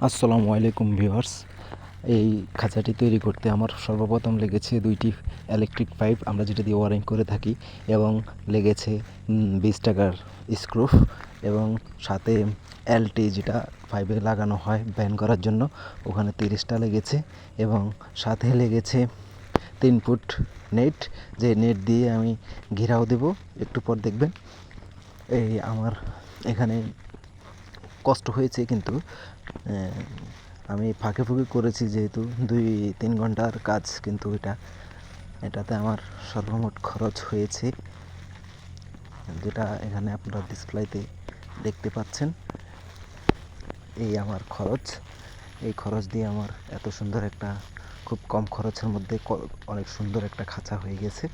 আসসালামু আলাইকুম ভিউয়ার্স। এই খাঁচাটি তৈরি করতে আমার সর্বপ্রথম লেগেছে 2টি ইলেকট্রিক পাইপ, আমরা যেটা দিয়ে ওয়ারিং করে থাকি, এবং লেগেছে 20 টাকার স্ক্রু, এবং সাথে এলটি যেটা পাইপে লাগানো হয় ব্যান করার জন্য, ওখানে 30টা লেগেছে, এবং সাথে লেগেছে 3 ফুট নেট, যে নেট দিয়ে আমি ঘেরাও দেব, একটু পর দেখবেন। এই আমার এখানে কষ্ট হয়েছে, কিন্তু আমি ফাঁকে ফুঁকে করেছি, যেহেতু 2-3 ঘন্টার কাজ, কিন্তু এটাতে আমার সর্বমোট খরচ হয়েছে, যেটা এখানে আপনারা ডিসপ্লেতে দেখতে পাচ্ছেন। এই আমার খরচ, এই খরচ দিয়ে আমার এত সুন্দর একটা, খুব কম খরচের মধ্যে অনেক সুন্দর একটা খাঁচা হয়ে গেছে।